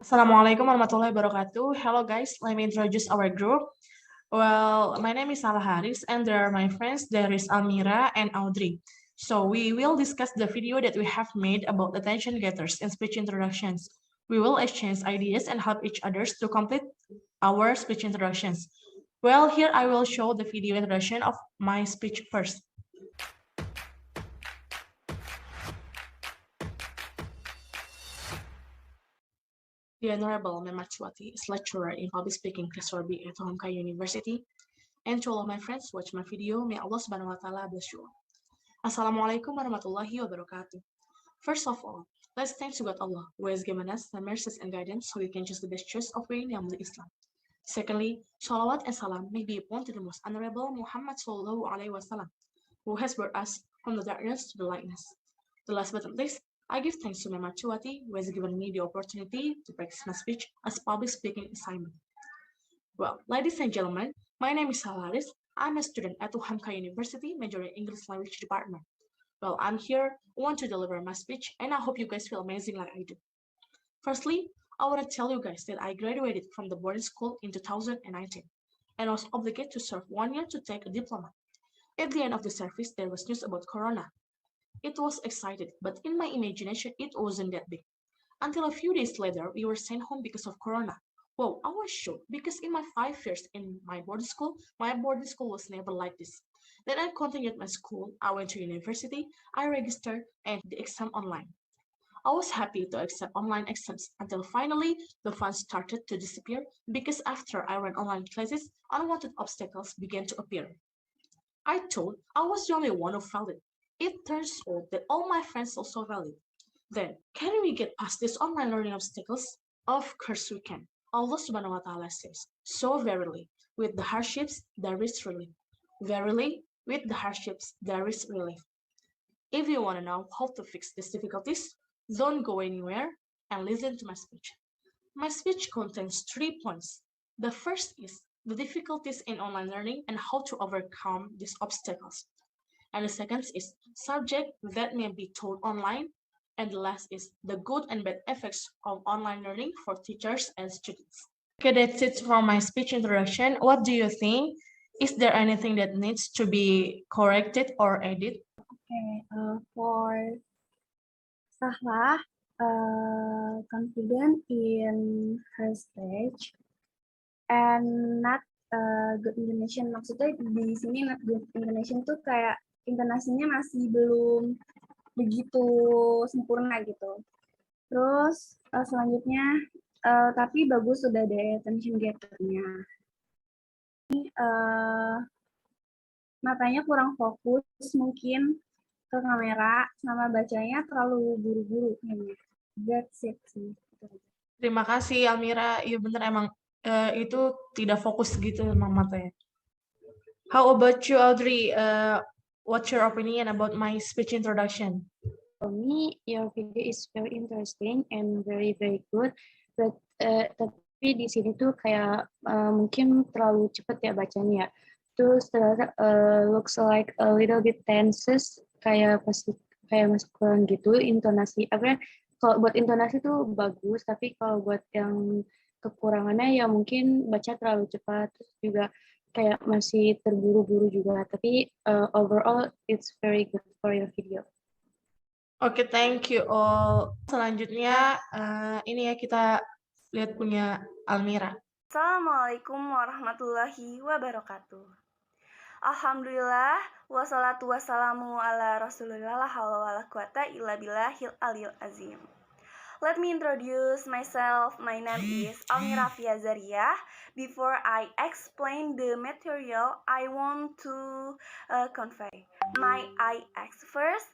Assalamualaikum warahmatullahi wabarakatuh. Hello guys, let me introduce our group. Well, my name is Salah Haris and there are my friends. There is Almira and Audrey. So we will discuss the video that we have made about attention getters and speech introductions. We will exchange ideas and help each others to complete our speech introductions. Well, here I will show the video introduction of my speech first. The Honorable Memachwati is lecturer in public speaking Kresorbi at Homkai University. And to all of my friends watch my video, may Allah subhanahu wa ta'ala bless you all. Assalamualaikum warahmatullahi wabarakatuh. First of all, let's thank to God Allah, who has given us the mercies and guidance so we can choose the best choice of way, namely Islam. Secondly, salawat and salam may be upon to the most honorable Muhammad sallallahu alaihi wasallam, who has brought us from the darkness to the lightness. The last but not least, I give thanks to Mema Chuati, who has given me the opportunity to practice my speech as public speaking assignment. Well, ladies and gentlemen, my name is Salaris. I'm a student at Hamka University, majoring English language department. Well, I'm here, want to deliver my speech, and I hope you guys feel amazing like I do. Firstly, I want to tell you guys that I graduated from the boarding school in 2019 and was obligated to serve 1 year to take a diploma. At the end of the service, there was news about Corona. It was excited, but in my imagination, it wasn't that big. Until a few days later, we were sent home because of Corona. Whoa, I was shocked because in my 5 years in my boarding school was never like this. Then I continued my school, I went to university, I registered, and the exam online. I was happy to accept online exams until finally the fun started to disappear because after I ran online classes, unwanted obstacles began to appear. I thought I was the only one who felt it. It turns out that all my friends also felt it. Then, can we get past these online learning obstacles? Of course we can. Allah subhanahu wa ta'ala says, so verily, with the hardships there is relief. Verily, with the hardships there is relief. If you want to know how to fix these difficulties, don't go anywhere and listen to my speech. My speech contains 3 points. The first is the difficulties in online learning and how to overcome these obstacles. And the second is subject that may be taught online. And the last is the good and bad effects of online learning for teachers and students. Okay, that's it from my speech introduction. What do you think? Is there anything that needs to be corrected or added? Okay, for Sahla, confident in her speech and not good Indonesian. Maksudnya di sini not good Indonesian tuh kayak intonasinya masih belum begitu sempurna gitu. Terus selanjutnya, tapi bagus sudah ada attention getter-nya. Ini matanya kurang fokus mungkin ke kamera sama bacanya terlalu buru-buru kayaknya. That's it sih. Terima kasih Almira. Iya bener emang itu tidak fokus gitu emang matanya. How about you, Audrey? What's your opinion about my speech introduction? For me, your video is very interesting and very good. But tapi di sini tuh kayak mungkin terlalu cepat ya bacanya. Terus looks like a little bit tenses, kayak masih kurang gitu intonasi. Apa kalau buat intonasi tuh bagus, tapi kalau buat yang kekurangannya ya mungkin baca terlalu cepat, terus juga kayak masih terburu-buru juga. Tapi overall it's very good for your video. Oke, thank you all. Selanjutnya ini ya kita lihat punya Almira. Assalamualaikum warahmatullahi wabarakatuh. Alhamdulillah, wassalatu wassalamu ala rasulillah la hawla wala quwata illa billahil aliyil azim. Let me introduce myself. My name is Almira Fiazaria. Before I explain the material I want to convey, may I ask first?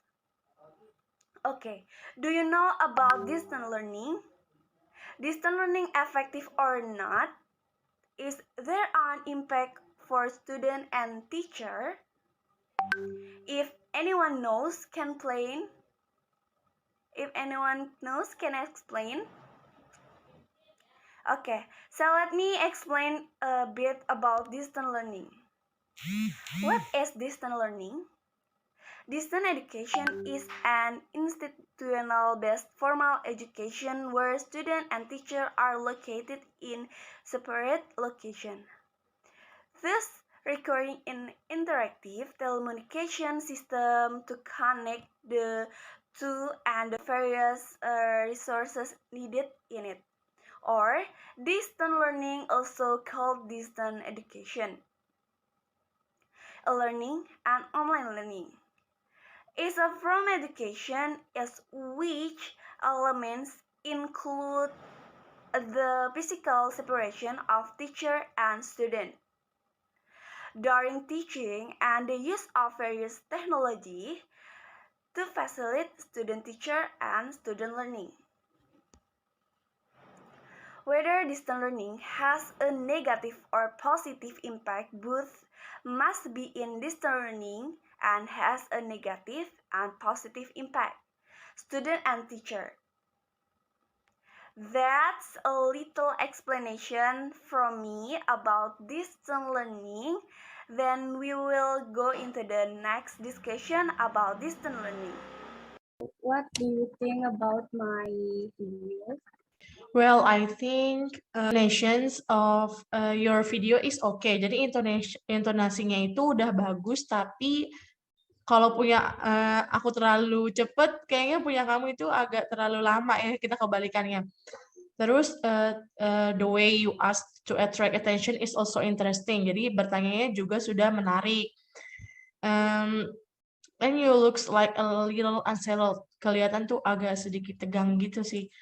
Okay, do you know about distance learning? Distance learning effective or not? Is there an impact for student and teacher? If anyone knows, can explain? If anyone knows, can explain? Okay, so let me explain a bit about distance learning. What is distance learning? Distance education is an institutional-based formal education where students and teachers are located in separate locations, thus requiring an interactive telecommunication system to connect the two and the various resources needed in it, or distant learning, also called distant education, e-learning, and online learning. Is a form education is which elements include the physical separation of teacher and student during teaching and the use of various technology to facilitate student-teacher and student learning. Whether distant learning has a negative or positive impact, both must be in distant learning and has a negative and positive impact, student and teacher. That's a little explanation from me about distant learning. Then we will go into the next discussion about distant learning. What do you think about my videos? Well, I think intonations of your video is okay. Jadi intonasinya itu udah bagus, tapi kalau punya aku terlalu cepet, kayaknya punya kamu itu agak terlalu lama ya, kita kebalikannya. Terus the way you ask to attract attention is also interesting. Jadi bertanyanya juga sudah menarik. And you looks like a little unsettled. Kelihatan tuh agak sedikit tegang gitu sih.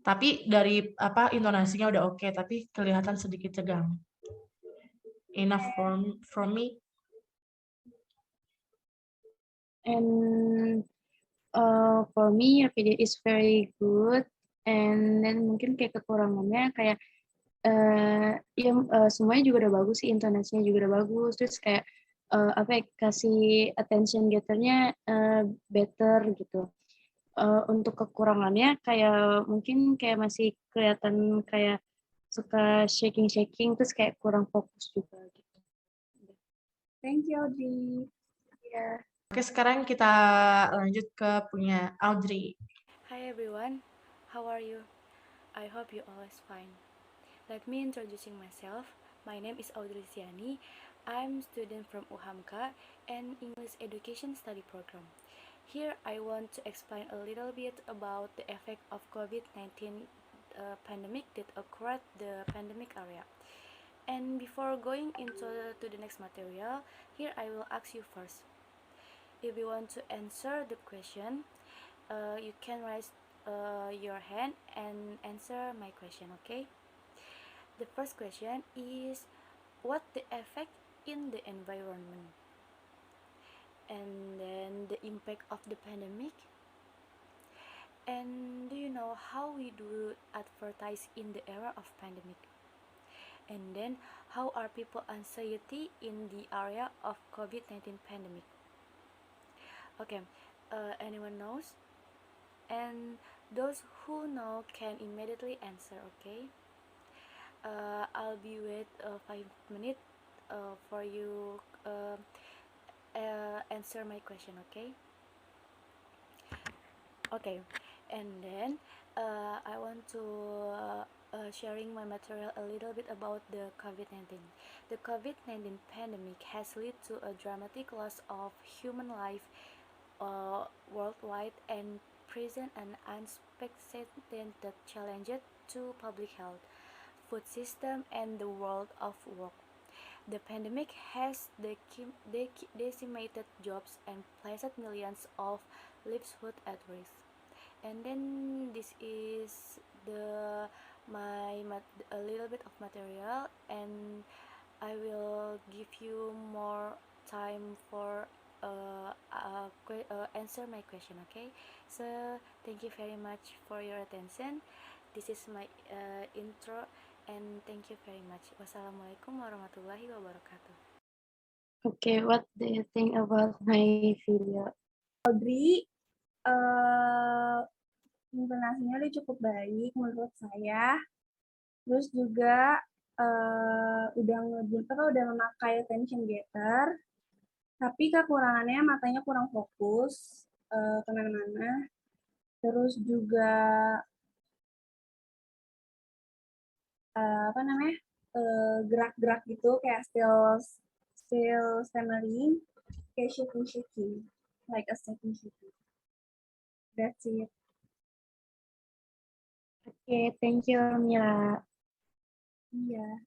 Tapi dari intonasinya udah oke, tapi kelihatan sedikit tegang. Enough from me. And for me, your video is very good. And then mungkin kayak kekurangannya kayak semuanya juga udah bagus sih, intonasinya juga udah bagus. Terus kayak kasih attention getternya better gitu. Untuk kekurangannya kayak mungkin kayak masih kelihatan kayak suka shaking terus kayak kurang fokus juga gitu. Thank you, Audrey. Yeah. Oke, sekarang kita lanjut ke punya Audrey. Hi everyone, how are you? I hope you all is fine. Let me introducing myself. My name is Audrey Siani. I'm student from UHAMKA and English Education Study Program. Here I want to explain a little bit about the effect of COVID-19 pandemic that occurred the pandemic area. And before going into the next material, here I will ask you first. If you want to answer the question, you can raise your hand and answer my question, okay? The first question is, what the effect in the environment? And then the impact of the pandemic. And do you know how we do advertise in the era of pandemic? And then how are people anxiety in the area of COVID-19 pandemic? Okay, anyone knows? And those who know can immediately answer, okay? I'll be wait 5 minutes for you answer my question, okay? Okay, and then I want to sharing my material a little bit about the COVID-19. The COVID-19 pandemic has led to a dramatic loss of human life worldwide and present an unprecedented challenge to public health, food system, and the world of work. The pandemic has decimated jobs and placed millions of livelihoods at risk. And then this is a little bit of material, and I will give you more time for answer my question, okay? So thank you very much for your attention. This is my intro, and thank you very much. Wassalamualaikum warahmatullahi wabarakatuh. Okay, what do you think about my video? Audrey, intonasinya udah cukup baik menurut saya. Terus juga udah memakai attention getter. Tapi kekurangannya matanya kurang fokus kemana-mana. Terus juga gerak-gerak gitu kayak still stammering, kayak shaking, like a shaking. That's it. Okay, thank you, Mila. Iya.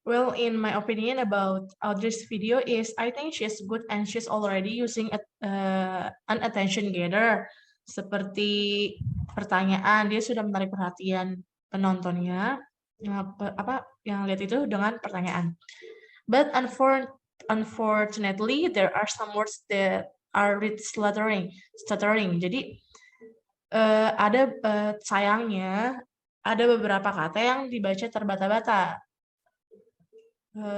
Well, in my opinion about Audrey's video is, I think she's good and she's already using an attention getter. Seperti pertanyaan, dia sudah menarik perhatian penontonnya, yang lihat itu dengan pertanyaan. But unfortunately, there are some words that are read stuttering. Jadi sayangnya ada beberapa kata yang dibaca terbata-bata.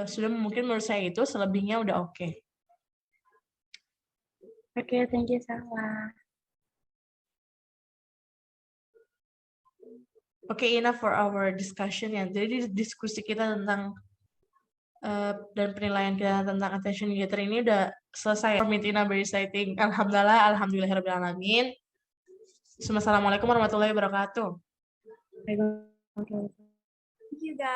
Sudah mungkin menurut saya itu, selebihnya udah oke. Okay, thank you, Sarah. Okay, enough for our discussion ya. Jadi diskusi kita tentang dan penilaian kita tentang attention getter ini udah selesai. Formitina by reciting alhamdulillahirrahmanirrahim. Assalamualaikum warahmatullahi wabarakatuh. Okay. Thank you guys.